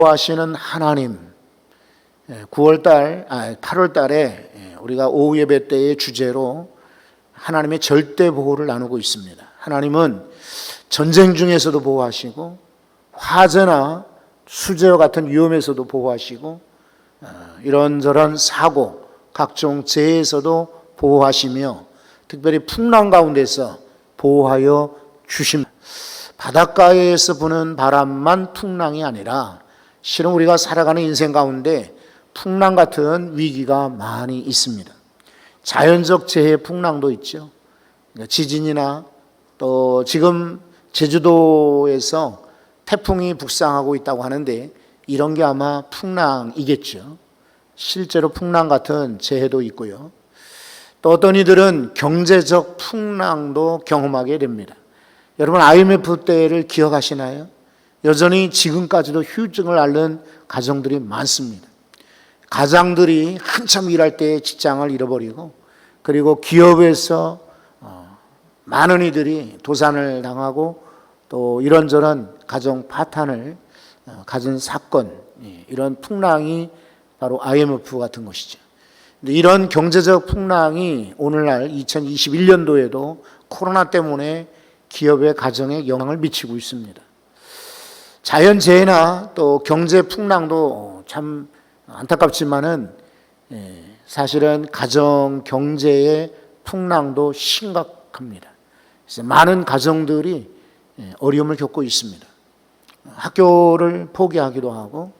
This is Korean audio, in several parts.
하시는 하나님, 8월 달에 우리가 오후 예배 때의 주제로 하나님의 절대 보호를 나누고 있습니다. 하나님은 전쟁 중에서도 보호하시고 화재나 수재와 같은 위험에서도 보호하시고 이런저런 사고, 각종 재해에서도 보호하시며 특별히 풍랑 가운데서 보호하여 주십니다. 바닷가에서 부는 바람만 풍랑이 아니라 실은 우리가 살아가는 인생 가운데 풍랑 같은 위기가 많이 있습니다. 자연적 재해 풍랑도 있죠. 지진이나 또 지금 제주도에서 태풍이 북상하고 있다고 하는데 이런 게 아마 풍랑이겠죠. 실제로 풍랑 같은 재해도 있고요. 또 어떤 이들은 경제적 풍랑도 경험하게 됩니다. 여러분 IMF 때를 기억하시나요? 여전히 지금까지도 후유증을 앓는 가정들이 많습니다. 가장들이 한참 일할 때 직장을 잃어버리고 그리고 기업에서 많은 이들이 도산을 당하고 또 이런저런 가정 파탄을 가진 사건, 이런 풍랑이 바로 IMF 같은 것이죠. 이런 경제적 풍랑이 오늘날 2021년도에도 코로나 때문에 기업의 가정에 영향을 미치고 있습니다. 자연재해나 또 경제 풍랑도 참 안타깝지만은 사실은 가정 경제의 풍랑도 심각합니다. 그래서 많은 가정들이 어려움을 겪고 있습니다. 학교를 포기하기도 하고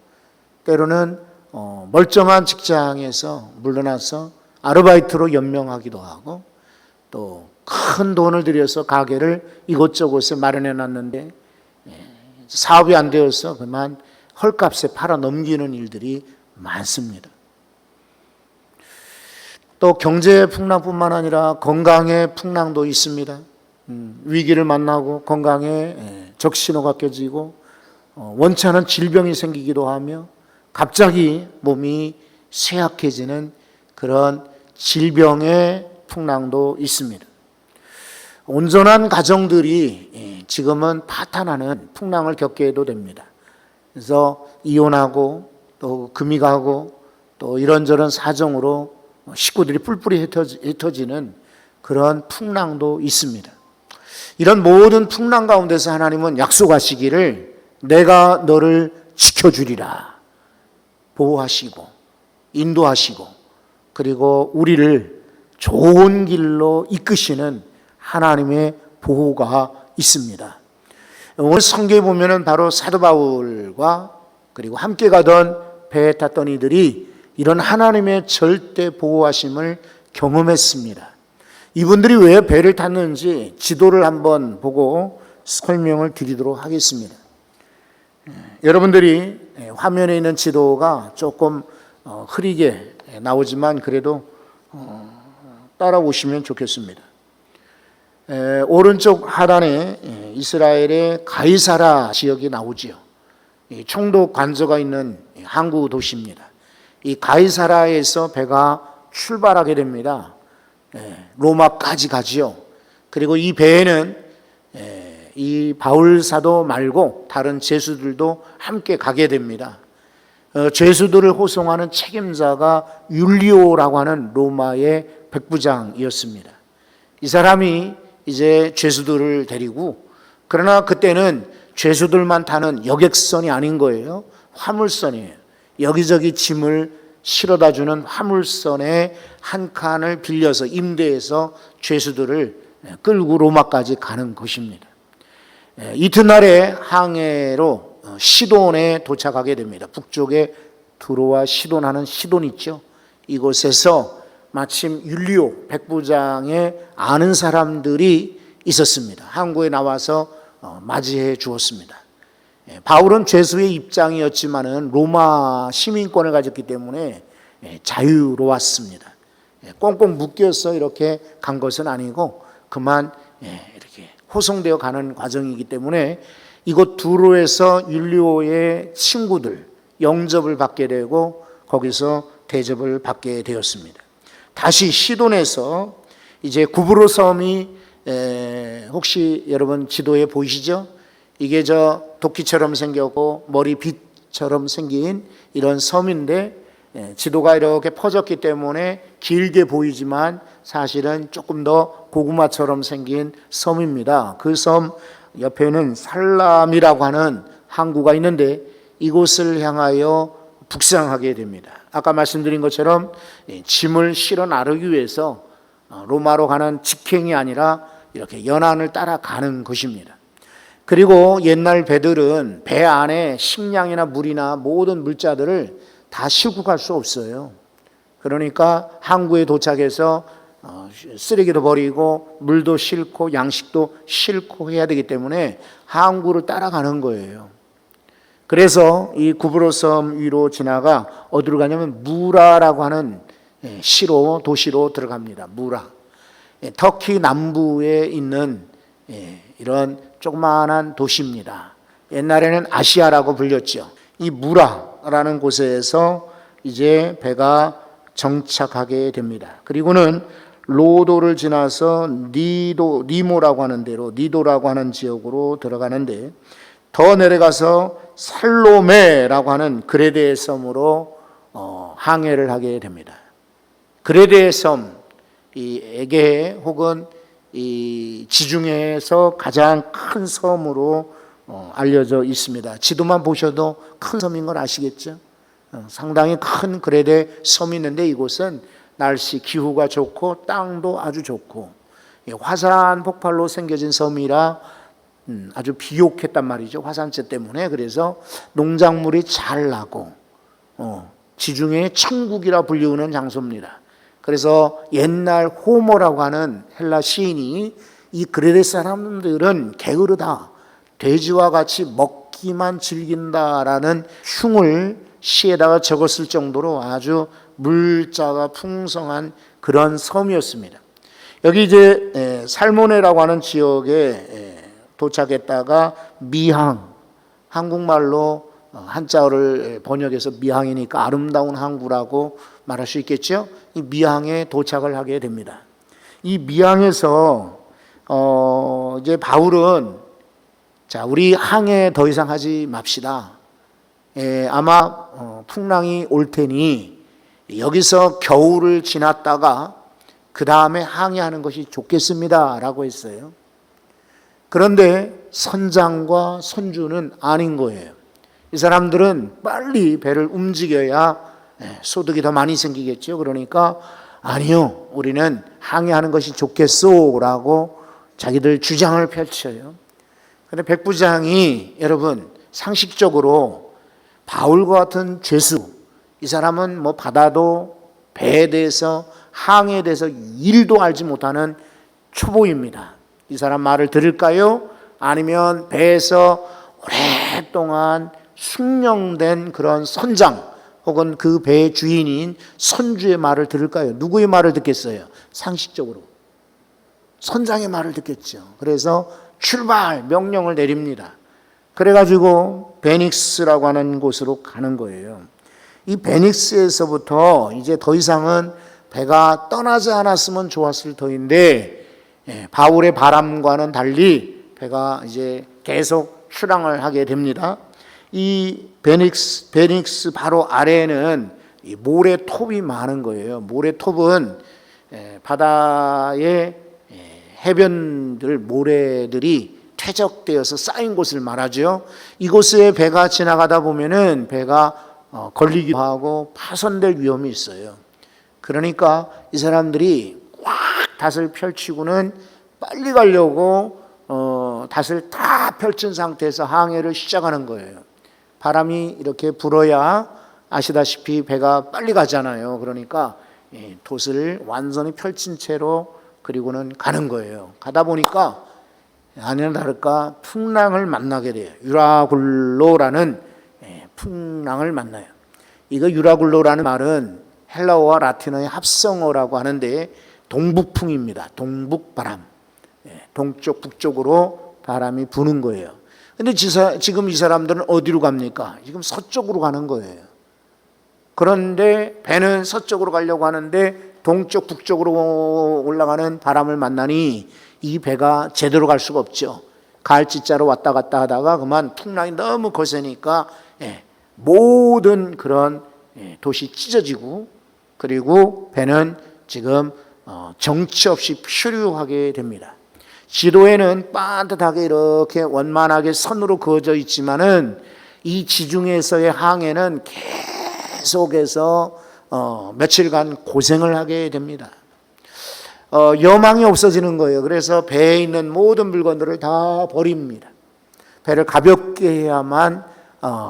때로는 멀쩡한 직장에서 물러나서 아르바이트로 연명하기도 하고 또 큰 돈을 들여서 가게를 이곳저곳에 마련해 놨는데 사업이 안 되어서 그만 헐값에 팔아 넘기는 일들이 많습니다. 또 경제 풍랑뿐만 아니라 건강의 풍랑도 있습니다. 위기를 만나고 건강에 적신호가 껴지고 원치 않은 질병이 생기기도 하며 갑자기 몸이 쇠약해지는 그런 질병의 풍랑도 있습니다. 온전한 가정들이 지금은 파탄하는 풍랑을 겪게도 됩니다. 그래서 이혼하고 또 금이 가고 또 이런저런 사정으로 식구들이 뿔뿔이 흩어지는 그런 풍랑도 있습니다. 이런 모든 풍랑 가운데서 하나님은 약속하시기를 내가 너를 지켜주리라, 보호하시고 인도하시고 그리고 우리를 좋은 길로 이끄시는 하나님의 보호가 있습니다. 오늘 성경에 보면은 바로 사도 바울과 그리고 함께 가던 배에 탔던 이들이 이런 하나님의 절대 보호하심을 경험했습니다. 이분들이 왜 배를 탔는지 지도를 한번 보고 설명을 드리도록 하겠습니다. 여러분들이 화면에 있는 지도가 조금 흐리게 나오지만 그래도 따라오시면 좋겠습니다. 오른쪽 하단에 이스라엘의 가이사라 지역이 나오지요. 총독 관저가 있는 항구 도시입니다. 이 가이사라에서 배가 출발하게 됩니다. 로마까지 가지요. 그리고 이 배에는 이 바울 사도 말고 다른 죄수들도 함께 가게 됩니다. 죄수들을 호송하는 책임자가 율리오라고 하는 로마의 백부장이었습니다. 이 사람이 이제 죄수들을 데리고, 그러나 그때는 죄수들만 타는 여객선이 아닌 거예요. 화물선이에요. 여기저기 짐을 실어다 주는 화물선의 한 칸을 빌려서 임대해서 죄수들을 끌고 로마까지 가는 것입니다. 이튿날에 항해로 시돈에 도착하게 됩니다. 북쪽에 두로와 시돈하는 시돈 있죠. 이곳에서 마침 율리오 백부장의 아는 사람들이 있었습니다. 항구에 나와서 맞이해 주었습니다. 바울은 죄수의 입장이었지만은 로마 시민권을 가졌기 때문에 자유로웠습니다. 꽁꽁 묶여서 이렇게 간 것은 아니고 그만 이렇게 호송되어 가는 과정이기 때문에 이곳 두로에서 율리오의 친구들 영접을 받게 되고 거기서 대접을 받게 되었습니다. 다시 시돈에서 이제 구브로 섬이 혹시 여러분 지도에 보이시죠? 이게 저 도끼처럼 생겼고 머리 빛 고구마처럼 생긴 이런 섬인데 지도가 이렇게 퍼졌기 때문에 길게 보이지만 사실은 조금 더 고구마처럼 생긴 섬입니다. 그 섬 옆에는 살람이라고 하는 항구가 있는데 이곳을 향하여 북상하게 됩니다. 아까 말씀드린 것처럼 짐을 실어 나르기 위해서 로마로 가는 직행이 아니라 이렇게 연안을 따라가는 것입니다. 그리고 옛날 배들은 배 안에 식량이나 물이나 모든 물자들을 다 싣고 갈 수 없어요. 그러니까 항구에 도착해서 쓰레기도 버리고 물도 싣고 양식도 싣고 해야 되기 때문에 항구를 따라가는 거예요. 그래서 이 구브로 섬 위로 지나가 어디로 가냐면 무라라고 하는 도시로 들어갑니다. 무라. 터키 남부에 있는 이런 조그마한 도시입니다. 옛날에는 아시아라고 불렸죠. 이 무라라는 곳에서 이제 배가 정착하게 됩니다. 그리고는 로도를 지나서 니모라고 하는 데로, 니도라고 하는 지역으로 들어가는데 더 내려가서 살로메라고 하는 그레데의 섬으로 항해를 하게 됩니다. 그레데의 섬, 이 에게 혹은 이 지중해에서 가장 큰 섬으로 알려져 있습니다. 지도만 보셔도 큰 섬인 걸 아시겠죠? 상당히 큰 그레데 섬이 있는데 이곳은 날씨, 기후가 좋고 땅도 아주 좋고 화산 폭발로 생겨진 섬이라 아주 비옥했단 말이죠. 화산재 때문에. 그래서 농작물이 잘 나고 지중해의 천국이라 불리우는 장소입니다. 그래서 옛날 호모라고 하는 헬라 시인이 이 그레데 사람들은 게으르다, 돼지와 같이 먹기만 즐긴다라는 흉을 시에다가 적었을 정도로 아주 물자가 풍성한 그런 섬이었습니다. 여기 이제 살모네라고 하는 지역에 도착했다가 미항, 한국말로 한자어를 번역해서 미항이니까 아름다운 항구라고 말할 수 있겠죠. 이 미항에 도착을 하게 됩니다. 이 미항에서 이제 바울은 자, 우리 항해 더 이상 하지 맙시다. 아마 풍랑이 올 테니 여기서 겨울을 지났다가 그 다음에 항해하는 것이 좋겠습니다라고 했어요. 그런데 선장과 선주는 아닌 거예요. 이 사람들은 빨리 배를 움직여야 소득이 더 많이 생기겠죠. 그러니까 아니요, 우리는 항해하는 것이 좋겠소라고 자기들 주장을 펼쳐요. 그런데 백부장이 여러분 상식적으로 바울과 같은 죄수, 이 사람은 뭐 바다도 배에 대해서 항해에 대해서 일도 알지 못하는 초보입니다. 이 사람 말을 들을까요? 아니면 배에서 오랫동안 숙련된 그런 선장 혹은 그 배의 주인인 선주의 말을 들을까요? 누구의 말을 듣겠어요? 상식적으로 선장의 말을 듣겠죠. 그래서 출발 명령을 내립니다. 그래가지고 베닉스라고 하는 곳으로 가는 거예요. 이 베닉스에서부터 이제 더 이상은 배가 떠나지 않았으면 좋았을 터인데 바울의 바람과는 달리 배가 이제 계속 출항을 하게 됩니다. 이 베닉스 바로 아래에는 이 모래톱이 많은 거예요. 모래톱은 바다의 해변들 모래들이 퇴적되어서 쌓인 곳을 말하죠. 이곳에 배가 지나가다 보면은 배가 걸리기도 하고 파손될 위험이 있어요. 그러니까 이 사람들이 꽉 닷을 펼치고는 빨리 가려고 닷을 다 펼친 상태에서 항해를 시작하는 거예요. 바람이 이렇게 불어야 아시다시피 배가 빨리 가잖아요. 그러니까 돛을 완전히 펼친 채로 그리고는 가는 거예요. 가다 보니까 아니나 다를까 풍랑을 만나게 돼요. 유라굴로라는 풍랑을 만나요. 이거 유라굴로라는 말은 헬라어와 라틴어의 합성어라고 하는데 동북풍입니다. 동북바람. 동쪽 북쪽으로 바람이 부는 거예요. 근데 지금 이 사람들은 어디로 갑니까? 지금 서쪽으로 가는 거예요. 그런데 배는 서쪽으로 가려고 하는데 동쪽 북쪽으로 올라가는 바람을 만나니 이 배가 제대로 갈 수가 없죠. 가을지자로 왔다 갔다 하다가 그만 풍랑이 너무 거세니까 모든 그런 돛이 찢어지고, 그리고 배는 지금 정치 없이 표류하게 됩니다. 지도에는 반듯하게 이렇게 원만하게 선으로 그어져 있지만은 이 지중해에서의 항해는 계속해서 며칠간 고생을 하게 됩니다. 여망이 없어지는 거예요. 그래서 배에 있는 모든 물건들을 다 버립니다. 배를 가볍게 해야만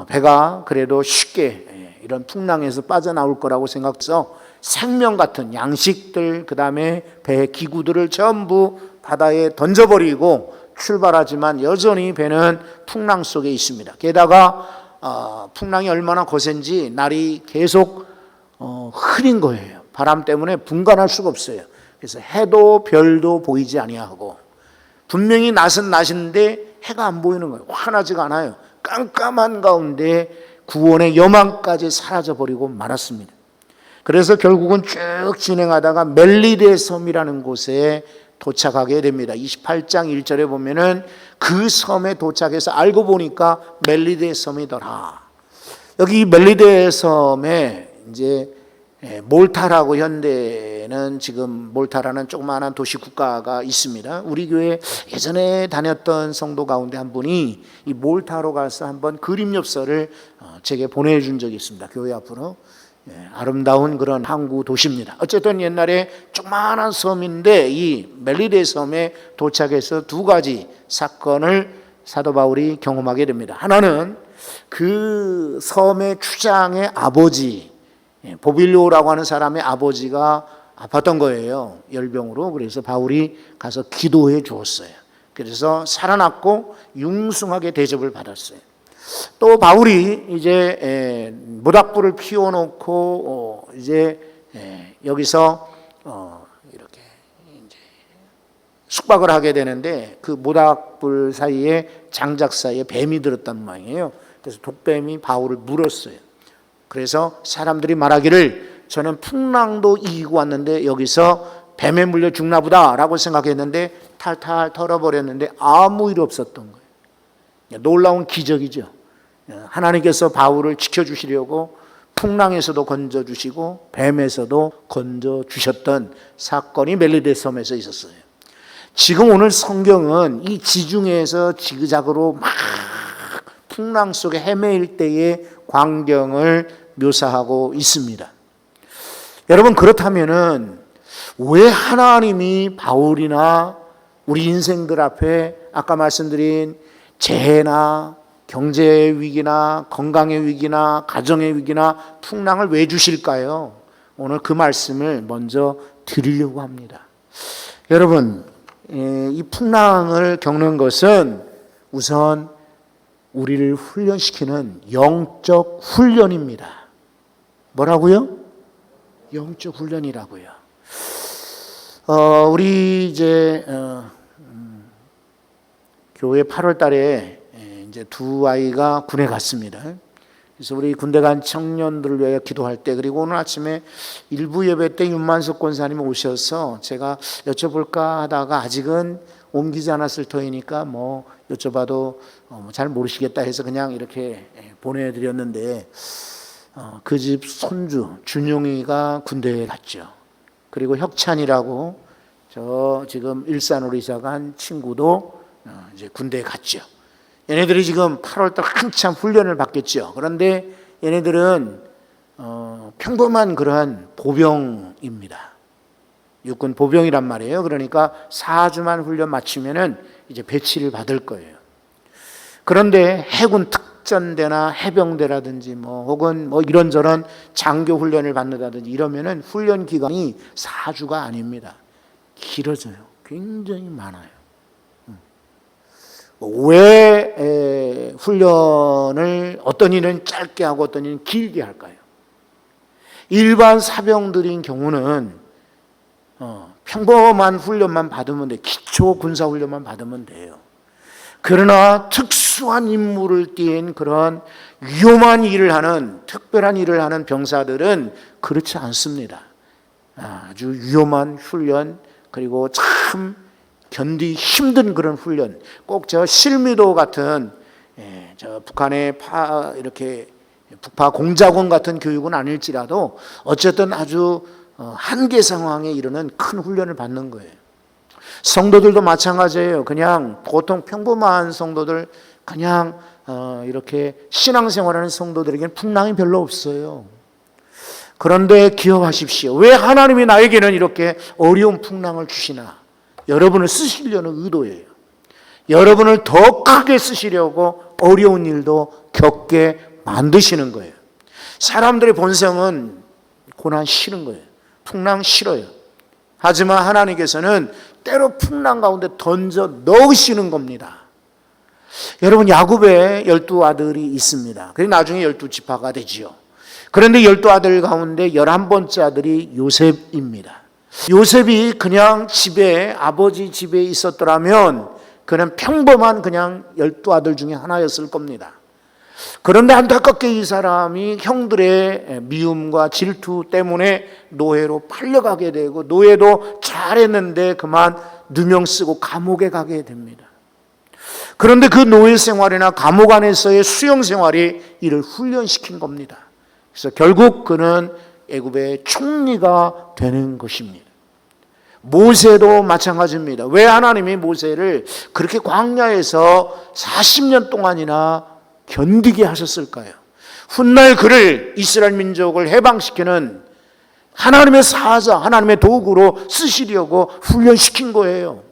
배가 그래도 쉽게 이런 풍랑에서 빠져나올 거라고 생각해서 생명 같은 양식들, 그 다음에 배 기구들을 전부 바다에 던져버리고 출발하지만 여전히 배는 풍랑 속에 있습니다. 게다가 풍랑이 얼마나 거센지 날이 계속 흐린 거예요. 바람 때문에 분간할 수가 없어요. 그래서 해도 별도 보이지 아니하고, 분명히 낮은 낮인데 해가 안 보이는 거예요. 환하지가 않아요. 깜깜한 가운데 구원의 여망까지 사라져버리고 말았습니다. 그래서 결국은 쭉 진행하다가 멜리데 섬이라는 곳에 도착하게 됩니다. 28장 1절에 보면은 그 섬에 도착해서 알고 보니까 멜리데 섬이더라. 여기 멜리데 섬에 이제 몰타라고, 현대는 지금 몰타라는 조그마한 도시 국가가 있습니다. 우리 교회 예전에 다녔던 성도 가운데 한 분이 이 몰타로 가서 한번 그림 엽서를 제게 보내준 적이 있습니다. 교회 앞으로. 아름다운 그런 항구 도시입니다. 어쨌든 옛날에 조그마한 섬인데 이 멜리데 섬에 도착해서 두 가지 사건을 사도 바울이 경험하게 됩니다. 하나는 그 섬의 추장의 아버지, 보빌로라고 하는 사람의 아버지가 아팠던 거예요. 열병으로. 그래서 바울이 가서 기도해 주었어요. 그래서 살아났고 융숭하게 대접을 받았어요. 또 바울이 이제 모닥불을 피워놓고 이제 여기서 이렇게 이제 숙박을 하게 되는데, 그 모닥불 사이에 장작 사이에 뱀이 들었단 말이에요. 그래서 독뱀이 바울을 물었어요. 그래서 사람들이 말하기를 저는 풍랑도 이기고 왔는데 여기서 뱀에 물려 죽나 보다 라고 생각했는데 탈탈 털어버렸는데 아무 일 없었던 거예요. 놀라운 기적이죠. 하나님께서 바울을 지켜주시려고 풍랑에서도 건져주시고 뱀에서도 건져주셨던 사건이 멜리데 섬에서 있었어요. 지금 오늘 성경은 이 지중해에서 지그작으로 막 풍랑 속에 헤매일 때의 광경을 묘사하고 있습니다. 여러분, 그렇다면은 왜 하나님이 바울이나 우리 인생들 앞에 아까 말씀드린 재해나 경제 위기나 건강의 위기나 가정의 위기나 풍랑을 왜 주실까요? 오늘 그 말씀을 먼저 드리려고 합니다. 여러분, 이 풍랑을 겪는 것은 우선 우리를 훈련시키는 영적 훈련입니다. 뭐라고요? 영적 훈련이라고요. 우리 이제 교회 8월 달에 이제 두 아이가 군에 갔습니다. 그래서 우리 군대 간 청년들을 위하여 기도할 때, 그리고 오늘 아침에 일부 예배 때 윤만석 권사님이 오셔서 제가 여쭤볼까 하다가 아직은 옮기지 않았을 터이니까 뭐 여쭤봐도 잘 모르시겠다 해서 그냥 이렇게 보내드렸는데, 그 집 손주 준용이가 군대에 갔죠. 그리고 혁찬이라고 저 지금 일산으로 이사간 친구도 이제 군대에 갔죠. 얘네들이 지금 8월달 한참 훈련을 받겠죠. 그런데 얘네들은 평범한 그러한 보병입니다. 육군 보병이란 말이에요. 그러니까 4주만 훈련 마치면은 이제 배치를 받을 거예요. 그런데 해군 특전대나 해병대라든지 뭐 혹은 뭐 이런저런 장교 훈련을 받는다든지 이러면은 훈련 기간이 4주가 아닙니다. 길어져요. 굉장히 많아요. 왜 훈련을 어떤 일은 짧게 하고 어떤 일은 길게 할까요? 일반 사병들인 경우는 평범한 훈련만 받으면 돼. 기초 군사 훈련만 받으면 돼요. 그러나 특수한 임무를 띈 그런 위험한 일을 하는, 특별한 일을 하는 병사들은 그렇지 않습니다. 아주 위험한 훈련, 그리고 참 견디기 힘든 그런 훈련. 꼭 저 실미도 같은 저 북한에 이렇게 북파 공작원 같은 교육은 아닐지라도 어쨌든 아주 한계 상황에 이르는 큰 훈련을 받는 거예요. 성도들도 마찬가지예요. 그냥 보통 평범한 성도들, 그냥 이렇게 신앙생활하는 성도들에게는 풍랑이 별로 없어요. 그런데 기억하십시오. 왜 하나님이 나에게는 이렇게 어려운 풍랑을 주시나? 여러분을 쓰시려는 의도예요. 여러분을 더 크게 쓰시려고 어려운 일도 겪게 만드시는 거예요. 사람들의 본성은 고난 싫은 거예요. 풍랑 싫어요. 하지만 하나님께서는 때로 풍랑 가운데 던져 넣으시는 겁니다. 여러분, 야곱의 12아들이 있습니다. 그래서 나중에 12지파가 되지요. 그런데 12아들 가운데 11번째 아들이 요셉입니다. 요셉이 그냥 집에, 아버지 집에 있었더라면 그는 평범한 그냥 12아들 중에 하나였을 겁니다. 그런데 안타깝게 이 사람이 형들의 미움과 질투 때문에 노예로 팔려가게 되고, 노예도 잘했는데 그만 누명 쓰고 감옥에 가게 됩니다. 그런데 그 노예 생활이나 감옥 안에서의 수용 생활이 이를 훈련시킨 겁니다. 그래서 결국 그는 애굽의 총리가 되는 것입니다. 모세도 마찬가지입니다. 왜 하나님이 모세를 그렇게 광야에서 40년 동안이나 견디게 하셨을까요? 훗날 그를, 이스라엘 민족을 해방시키는 하나님의 사자, 하나님의 도구로 쓰시려고 훈련시킨 거예요.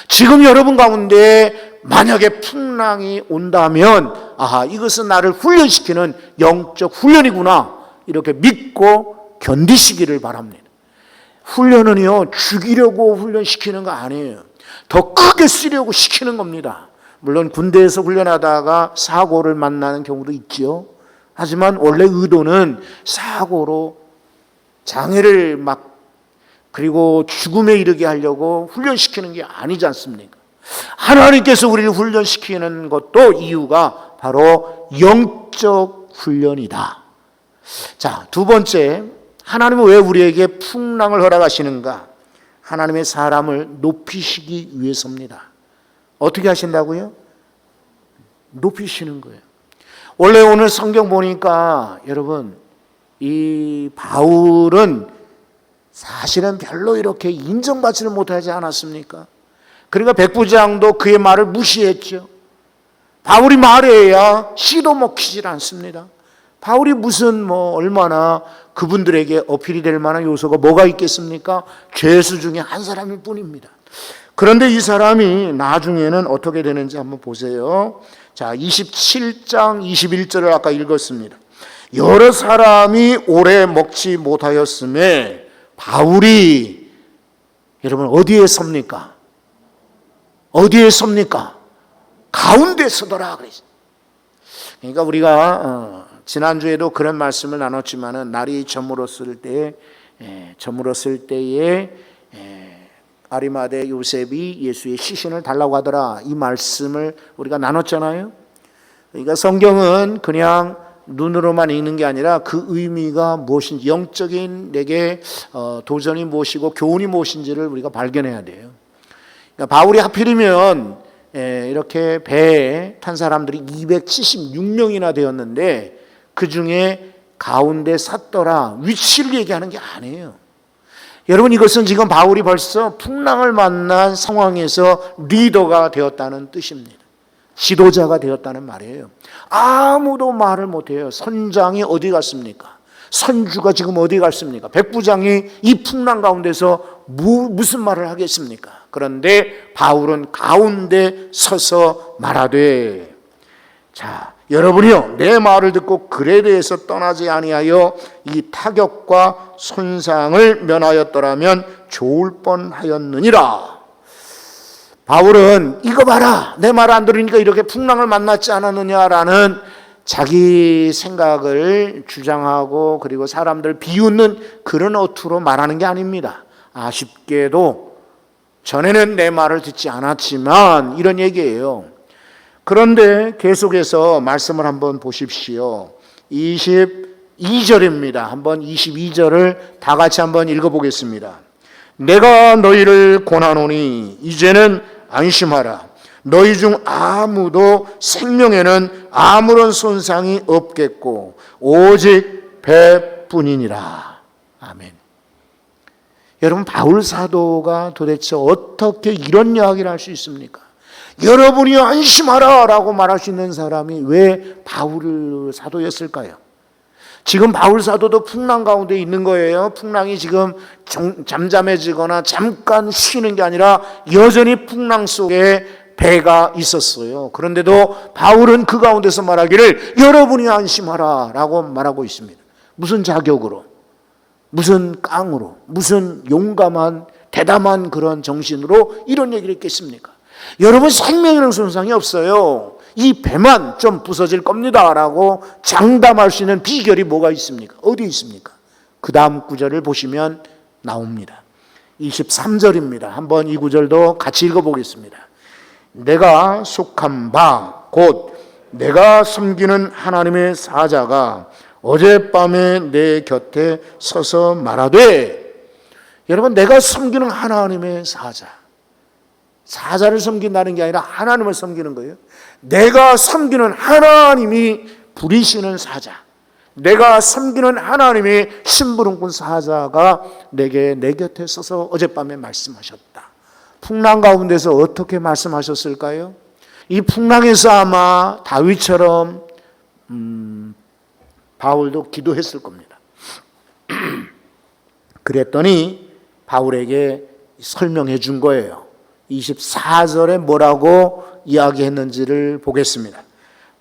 지금 여러분 가운데 만약에 풍랑이 온다면, 아하, 이것은 나를 훈련시키는 영적 훈련이구나, 이렇게 믿고 견디시기를 바랍니다. 훈련은요, 죽이려고 훈련시키는 거 아니에요. 더 크게 쓰려고 시키는 겁니다. 물론 군대에서 훈련하다가 사고를 만나는 경우도 있죠. 하지만 원래 의도는 사고로 장애를 그리고 죽음에 이르게 하려고 훈련시키는 게 아니지 않습니까? 하나님께서 우리를 훈련시키는 것도 이유가 바로 영적 훈련이다. 자, 두 번째, 하나님은 왜 우리에게 풍랑을 허락하시는가? 하나님의 사람을 높이시기 위해서입니다. 어떻게 하신다고요? 높이시는 거예요. 원래 오늘 성경 보니까 여러분, 이 바울은 사실은 별로 이렇게 인정받지를 못하지 않았습니까? 그러니까 백부장도 그의 말을 무시했죠. 바울이 말해야 시도 먹히질 않습니다. 바울이 무슨 얼마나 그분들에게 어필이 될 만한 요소가 뭐가 있겠습니까? 죄수 중에 한 사람일 뿐입니다. 그런데 이 사람이 나중에는 어떻게 되는지 한번 보세요. 자, 27장 21절을 아까 읽었습니다. 여러 사람이 오래 먹지 못하였음에 바울이, 여러분, 어디에 섭니까? 어디에 섭니까? 가운데 서더라 그랬어요. 그러니까 우리가 지난주에도 그런 말씀을 나눴지만은, 날이 저물었을 때에 아리마대 요셉이 예수의 시신을 달라고 하더라, 이 말씀을 우리가 나눴잖아요. 그러니까 성경은 그냥 눈으로만 읽는 게 아니라 그 의미가 무엇인지, 영적인 내게 도전이 무엇이고 교훈이 무엇인지를 우리가 발견해야 돼요. 그러니까 바울이 하필이면 이렇게 배에 탄 사람들이 276명이나 되었는데 그 중에 가운데 섰더라, 위치를 얘기하는 게 아니에요. 여러분, 이것은 지금 바울이 벌써 풍랑을 만난 상황에서 리더가 되었다는 뜻입니다. 지도자가 되었다는 말이에요. 아무도 말을 못해요. 선장이 어디 갔습니까? 선주가 지금 어디 갔습니까? 백부장이 이 풍랑 가운데서 무슨 말을 하겠습니까? 그런데 바울은 가운데 서서 말하되, 자, 여러분이요, 내 말을 듣고 그레데에서 떠나지 아니하여 이 타격과 손상을 면하였더라면 좋을 뻔하였느니라. 바울은 이거 봐라, 내 말 안 들으니까 이렇게 풍랑을 만났지 않았느냐라는 자기 생각을 주장하고, 그리고 사람들 비웃는 그런 어투로 말하는 게 아닙니다. 아쉽게도 전에는 내 말을 듣지 않았지만, 이런 얘기예요. 그런데 계속해서 말씀을 한번 보십시오. 22절입니다. 한번 22절을 다 같이 한번 읽어보겠습니다. 내가 너희를 권하노니 이제는 안심하라. 너희 중 아무도 생명에는 아무런 손상이 없겠고 오직 배뿐이니라. 아멘. 여러분, 바울 사도가 도대체 어떻게 이런 이야기를 할 수 있습니까? 여러분이 안심하라 라고 말할 수 있는 사람이 왜 바울 사도였을까요? 지금 바울 사도도 풍랑 가운데 있는 거예요. 풍랑이 지금 잠잠해지거나 잠깐 쉬는 게 아니라 여전히 풍랑 속에 배가 있었어요. 그런데도 바울은 그 가운데서 말하기를 여러분이 안심하라 라고 말하고 있습니다. 무슨 자격으로, 무슨 깡으로, 무슨 용감한 대담한 그런 정신으로 이런 얘기를 했겠습니까? 여러분, 생명에는 손상이 없어요. 이 배만 좀 부서질 겁니다 라고 장담할 수 있는 비결이 뭐가 있습니까? 어디 있습니까? 그 다음 구절을 보시면 나옵니다. 23절입니다. 한번 이 구절도 같이 읽어보겠습니다. 내가 속한 바 곧 내가 섬기는 하나님의 사자가 어젯밤에 내 곁에 서서 말하되, 여러분, 내가 섬기는 하나님의 사자를 섬긴다는 게 아니라 하나님을 섬기는 거예요. 내가 섬기는 하나님이 부리시는 사자, 내가 섬기는 하나님의 심부름꾼 사자가 내게 내 곁에 서서 어젯밤에 말씀하셨다. 풍랑 가운데서 어떻게 말씀하셨을까요? 이 풍랑에서 아마 다윗처럼 바울도 기도했을 겁니다. 그랬더니 바울에게 설명해 준 거예요. 24절에 뭐라고 이야기했는지를 보겠습니다.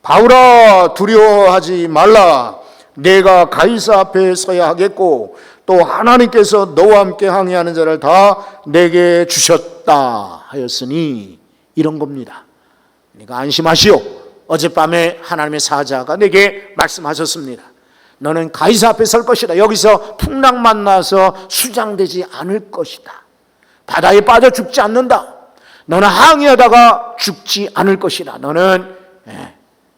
바울아, 두려워하지 말라. 내가 가이사 앞에 서야 하겠고 또 하나님께서 너와 함께 항해하는 자를 다 내게 주셨다 하였으니, 이런 겁니다. 그러니까 안심하시오. 어젯밤에 하나님의 사자가 내게 말씀하셨습니다. 너는 가이사 앞에 설 것이다. 여기서 풍랑 만나서 수장되지 않을 것이다. 바다에 빠져 죽지 않는다. 너는 항해하다가 죽지 않을 것이다. 너는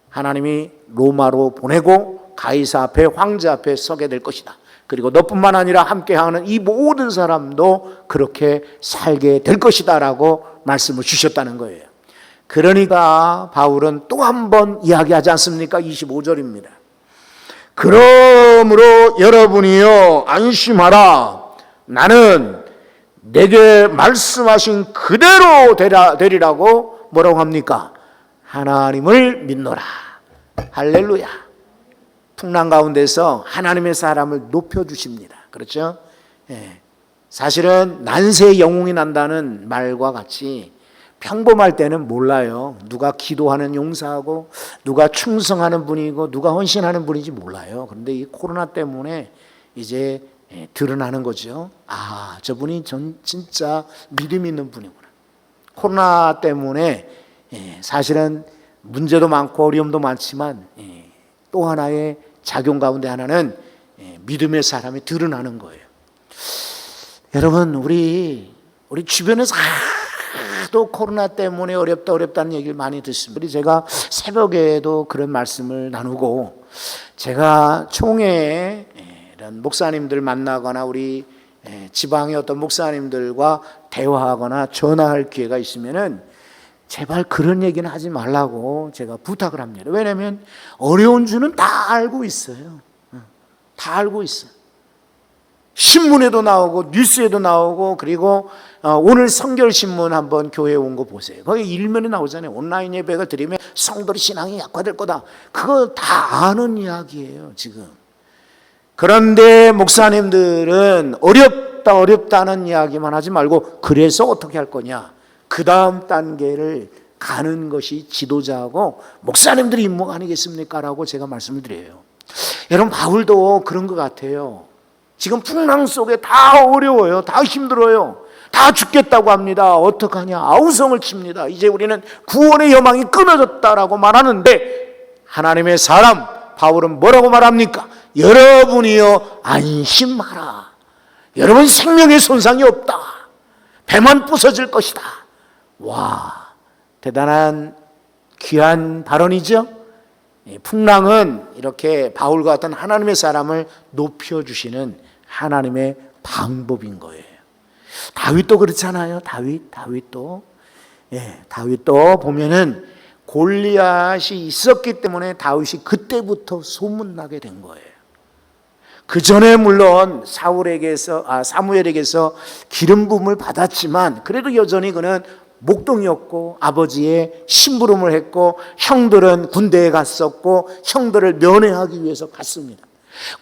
하나님이 로마로 보내고 가이사 앞에, 황제 앞에 서게 될 것이다. 그리고 너뿐만 아니라 함께하는 이 모든 사람도 그렇게 살게 될 것이다 라고 말씀을 주셨다는 거예요. 그러니까 바울은 또 한 번 이야기하지 않습니까? 25절입니다. 그러므로 여러분이요 안심하라. 나는 내게 말씀하신 그대로 되리라고 뭐라고 합니까? 하나님을 믿노라. 할렐루야. 풍랑 가운데서 하나님의 사람을 높여주십니다. 그렇죠? 사실은 난세에 영웅이 난다는 말과 같이 평범할 때는 몰라요. 누가 기도하는 용사하고 누가 충성하는 분이고 누가 헌신하는 분인지 몰라요. 그런데 이 코로나 때문에 이제 드러나는 거죠. 아, 저분이 진짜 믿음 있는 분이구나. 코로나 때문에 사실은 문제도 많고 어려움도 많지만 또 하나의 작용 가운데 하나는 믿음의 사람이 드러나는 거예요. 여러분, 우리 주변에서 또 코로나 때문에 어렵다는 얘기를 많이 듣습니다. 제가 새벽에도 그런 말씀을 나누고, 제가 총회에 이런 목사님들 만나거나 우리 지방의 어떤 목사님들과 대화하거나 전화할 기회가 있으면은 제발 그런 얘기는 하지 말라고 제가 부탁을 합니다. 왜냐하면 어려운 줄은 다 알고 있어요. 다 알고 있어요. 신문에도 나오고 뉴스에도 나오고, 그리고 오늘 성결신문 한번 교회에 온 거 보세요. 거기 일면에 나오잖아요. 온라인 예배가 드리면 성도의 신앙이 약화될 거다. 그거 다 아는 이야기예요 지금. 그런데 목사님들은 어렵다는 이야기만 하지 말고, 그래서 어떻게 할 거냐, 그 다음 단계를 가는 것이 지도자하고 목사님들의 임무가 아니겠습니까? 라고 제가 말씀을 드려요. 여러분, 바울도 그런 것 같아요. 지금 풍랑 속에 다 어려워요. 다 힘들어요. 다 죽겠다고 합니다. 어떡하냐, 아우성을 칩니다. 이제 우리는 구원의 여망이 끊어졌다라고 말하는데, 하나님의 사람 바울은 뭐라고 말합니까? 여러분이요 안심하라. 여러분 생명에 손상이 없다. 배만 부서질 것이다. 와, 대단한 귀한 발언이죠. 풍랑은 이렇게 바울과 같은 하나님의 사람을 높여주시는 하나님의 방법인 거예요. 다윗도 그렇잖아요. 다윗도 다윗도 보면은 골리앗이 있었기 때문에 다윗이 그때부터 소문나게 된 거예요. 그 전에 물론 사무엘에게서 기름 부음을 받았지만 그래도 여전히 그는 목동이었고 아버지의 심부름을 했고 형들은 군대에 갔었고 형들을 면회하기 위해서 갔습니다.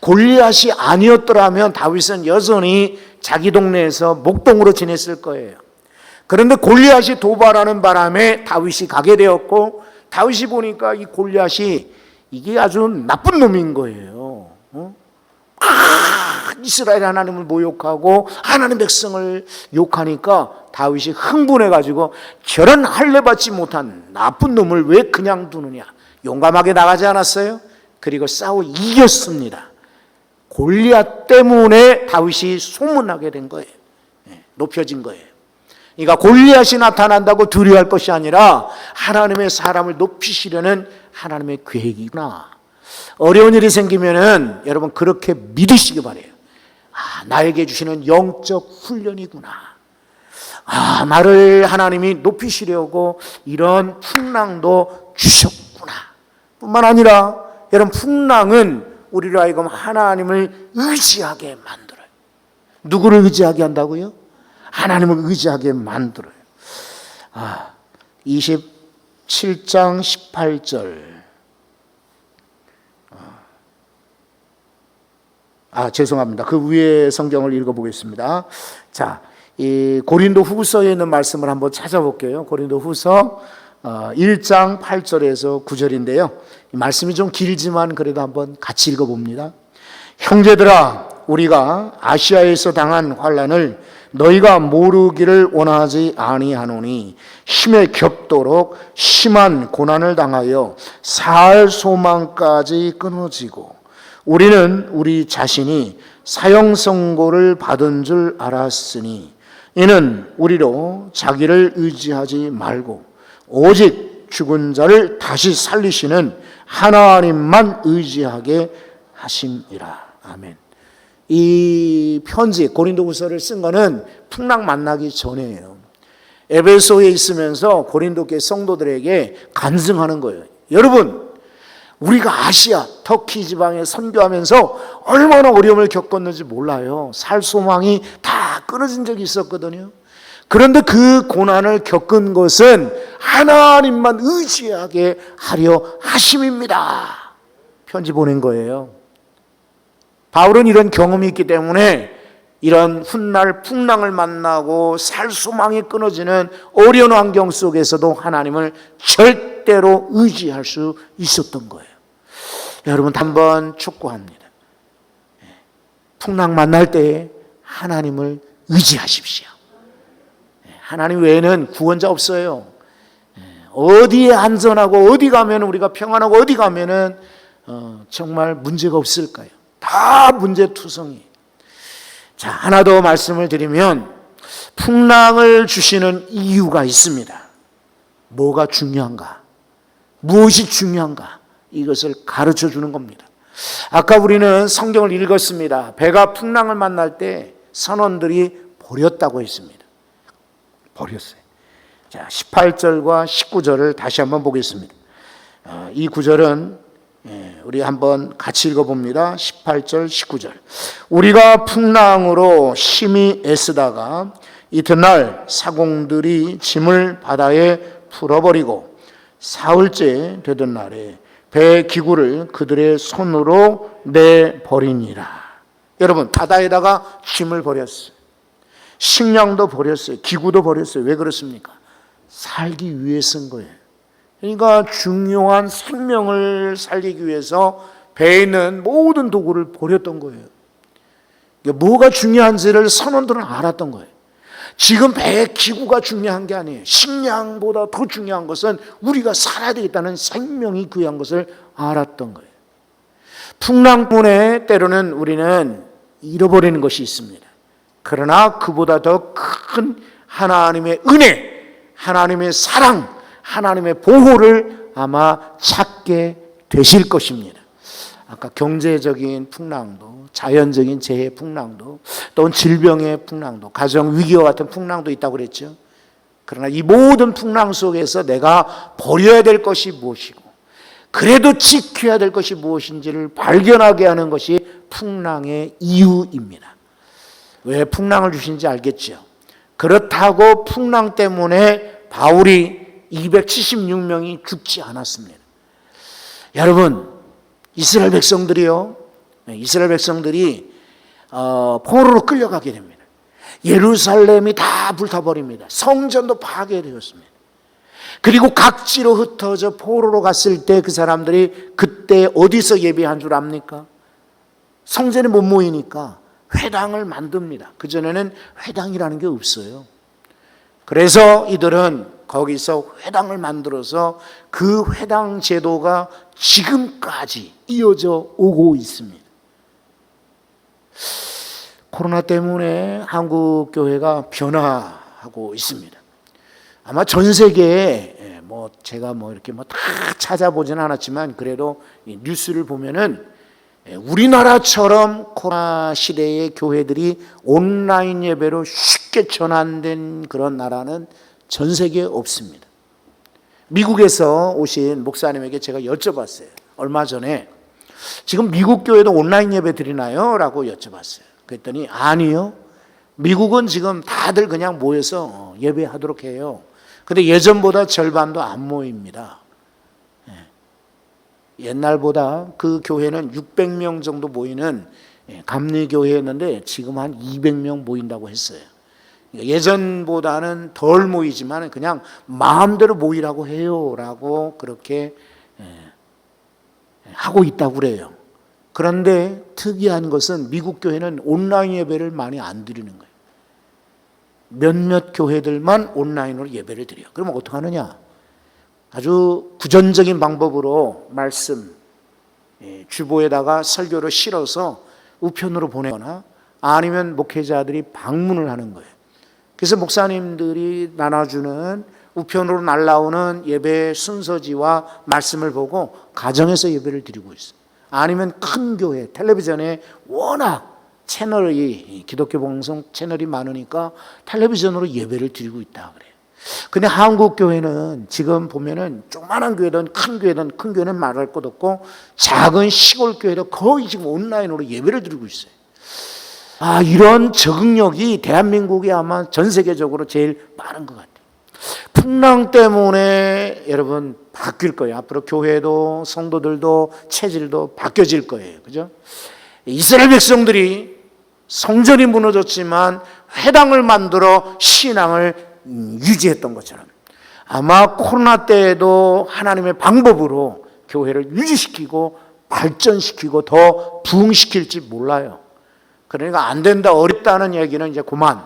골리앗이 아니었더라면 다윗은 여전히 자기 동네에서 목동으로 지냈을 거예요. 그런데 골리앗이 도발하는 바람에 다윗이 가게 되었고, 다윗이 보니까 이 골리앗이 이게 아주 나쁜 놈인 거예요. 이스라엘 하나님을 모욕하고 하나님 백성을 욕하니까 다윗이 흥분해 가지고 저런 할례받지 못한 나쁜 놈을 왜 그냥 두느냐, 용감하게 나가지 않았어요? 그리고 싸워 이겼습니다. 골리앗 때문에 다윗이 소문나게 된 거예요. 높여진 거예요. 그러니까 골리앗이 나타난다고 두려워할 것이 아니라 하나님의 사람을 높이시려는 하나님의 계획이구나. 어려운 일이 생기면은 여러분 그렇게 믿으시기 바래요. 나에게 주시는 영적 훈련이구나. 나를 하나님이 높이시려고 이런 풍랑도 주셨구나. 뿐만 아니라 여러분, 풍랑은 우리로 하여금 하나님을 의지하게 만들어요. 누구를 의지하게 한다고요? 하나님을 의지하게 만들어요. 27장 18절. 죄송합니다. 그 위에 성경을 읽어보겠습니다. 자, 이 고린도 후서에 있는 말씀을 한번 찾아볼게요. 고린도 후서 1장 8절에서 9절인데요. 이 말씀이 좀 길지만 그래도 한번 같이 읽어봅니다. 형제들아, 우리가 아시아에서 당한 환난을 너희가 모르기를 원하지 아니하노니 힘에 겹도록 심한 고난을 당하여 살 소망까지 끊어지고 우리는 우리 자신이 사형 선고를 받은 줄 알았으니 이는 우리로 자기를 의지하지 말고 오직 죽은 자를 다시 살리시는 하나님만 의지하게 하심이라. 아멘. 이 편지 고린도후서를 쓴 거는 풍랑 만나기 전이에요. 에베소에 있으면서 고린도 교회 성도들에게 간증하는 거예요. 여러분, 우리가 아시아 터키 지방에 선교하면서 얼마나 어려움을 겪었는지 몰라요. 살 소망이 다 끊어진 적이 있었거든요. 그런데 그 고난을 겪은 것은 하나님만 의지하게 하려 하심입니다. 편지 보낸 거예요. 바울은 이런 경험이 있기 때문에 이런 훗날 풍랑을 만나고 살 소망이 끊어지는 어려운 환경 속에서도 하나님을 절대로 의지할 수 있었던 거예요. 여러분, 한번 촉구합니다. 풍랑 만날 때 하나님을 의지하십시오. 하나님 외에는 구원자 없어요. 어디에 안전하고 어디 가면 우리가 평안하고 어디 가면은 정말 문제가 없을까요? 다 문제투성이. 자, 하나 더 말씀을 드리면 풍랑을 주시는 이유가 있습니다. 뭐가 중요한가? 무엇이 중요한가? 이것을 가르쳐 주는 겁니다. 아까 우리는 성경을 읽었습니다. 배가 풍랑을 만날 때 선원들이 버렸다고 했습니다. 버렸어요. 자, 18절과 19절을 다시 한번 보겠습니다. 이 구절은 우리 한번 같이 읽어봅니다. 18절, 19절. 우리가 풍랑으로 심히 애쓰다가 이튿날 사공들이 짐을 바다에 풀어버리고 사흘째 되던 날에 배 기구를 그들의 손으로 내버리니라. 여러분, 바다에다가 짐을 버렸어요. 식량도 버렸어요. 기구도 버렸어요. 왜 그렇습니까? 살기 위해 쓴 거예요. 그러니까 중요한 생명을 살리기 위해서 배에 있는 모든 도구를 버렸던 거예요. 뭐가 중요한지를 선원들은 알았던 거예요. 지금 배의 기구가 중요한 게 아니에요. 식량보다 더 중요한 것은 우리가 살아야 되겠다는 생명이 귀한 것을 알았던 거예요. 풍랑 때문에 때로는 우리는 잃어버리는 것이 있습니다. 그러나 그보다 더 큰 하나님의 은혜, 하나님의 사랑, 하나님의 보호를 아마 찾게 되실 것입니다. 아까 경제적인 풍랑도, 자연적인 재해 풍랑도, 또는 질병의 풍랑도, 가정 위기와 같은 풍랑도 있다고 그랬죠. 그러나 이 모든 풍랑 속에서 내가 버려야 될 것이 무엇이고 그래도 지켜야 될 것이 무엇인지를 발견하게 하는 것이 풍랑의 이유입니다. 왜 풍랑을 주신지 알겠죠? 그렇다고 풍랑 때문에 바울이 276명이 죽지 않았습니다. 여러분, 이스라엘 백성들이요, 이스라엘 백성들이 포로로 끌려가게 됩니다. 예루살렘이 다 불타버립니다. 성전도 파괴되었습니다. 그리고 각지로 흩어져 포로로 갔을 때 그 사람들이 그때 어디서 예배한 줄 압니까? 성전에 못 모이니까 회당을 만듭니다. 그전에는 회당이라는 게 없어요. 그래서 이들은 거기서 회당을 만들어서 그 회당 제도가 지금까지 이어져 오고 있습니다. 코로나 때문에 한국 교회가 변화하고 있습니다. 아마 전 세계에 제가 이렇게 다 찾아보지는 않았지만 그래도 뉴스를 보면은 우리나라처럼 코로나 시대의 교회들이 온라인 예배로 쉽게 전환된 그런 나라는 전 세계에 없습니다. 미국에서 오신 목사님에게 제가 여쭤봤어요. 얼마 전에 지금 미국 교회도 온라인 예배 드리나요? 라고 여쭤봤어요. 그랬더니 아니요. 미국은 지금 다들 그냥 모여서 예배하도록 해요. 근데 예전보다 절반도 안 모입니다. 옛날보다 그 교회는 600명 정도 모이는 감리교회였는데 지금 한 200명 모인다고 했어요. 예전보다는 덜 모이지만 그냥 마음대로 모이라고 해요 라고 그렇게 하고 있다고 그래요. 그런데 특이한 것은 미국 교회는 온라인 예배를 많이 안 드리는 거예요. 몇몇 교회들만 온라인으로 예배를 드려요. 그러면 어떻게 하느냐? 아주 구전적인 방법으로 말씀 주보에다가 설교를 실어서 우편으로 보내거나 아니면 목회자들이 방문을 하는 거예요. 그래서 목사님들이 나눠주는 우편으로 날라오는 예배 순서지와 말씀을 보고 가정에서 예배를 드리고 있어요. 아니면 큰 교회, 텔레비전에 워낙 채널이 기독교 방송 채널이 많으니까 텔레비전으로 예배를 드리고 있다 그래요. 근데 한국 교회는 지금 보면은 조그마한 교회든 큰 교회는 말할 것 없고 작은 시골 교회도 거의 지금 온라인으로 예배를 드리고 있어요. 이런 적응력이 대한민국이 아마 전 세계적으로 제일 빠른 것 같아요. 풍랑 때문에 여러분 바뀔 거예요. 앞으로 교회도 성도들도 체질도 바뀌어질 거예요. 그죠? 이스라엘 백성들이 성전이 무너졌지만 회당을 만들어 신앙을 유지했던 것처럼 아마 코로나 때에도 하나님의 방법으로 교회를 유지시키고 발전시키고 더 부흥시킬지 몰라요. 그러니까 안 된다, 어렵다는 얘기는 이제 그만.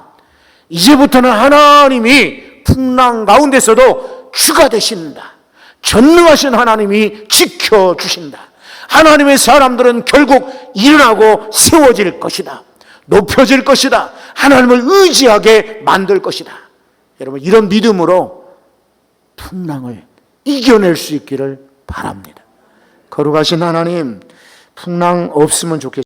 이제부터는 하나님이 풍랑 가운데서도 주가 되신다. 전능하신 하나님이 지켜주신다. 하나님의 사람들은 결국 일어나고 세워질 것이다. 높여질 것이다. 하나님을 의지하게 만들 것이다. 여러분, 이런 믿음으로 풍랑을 이겨낼 수 있기를 바랍니다. 거룩하신 하나님, 풍랑 없으면 좋겠습니다.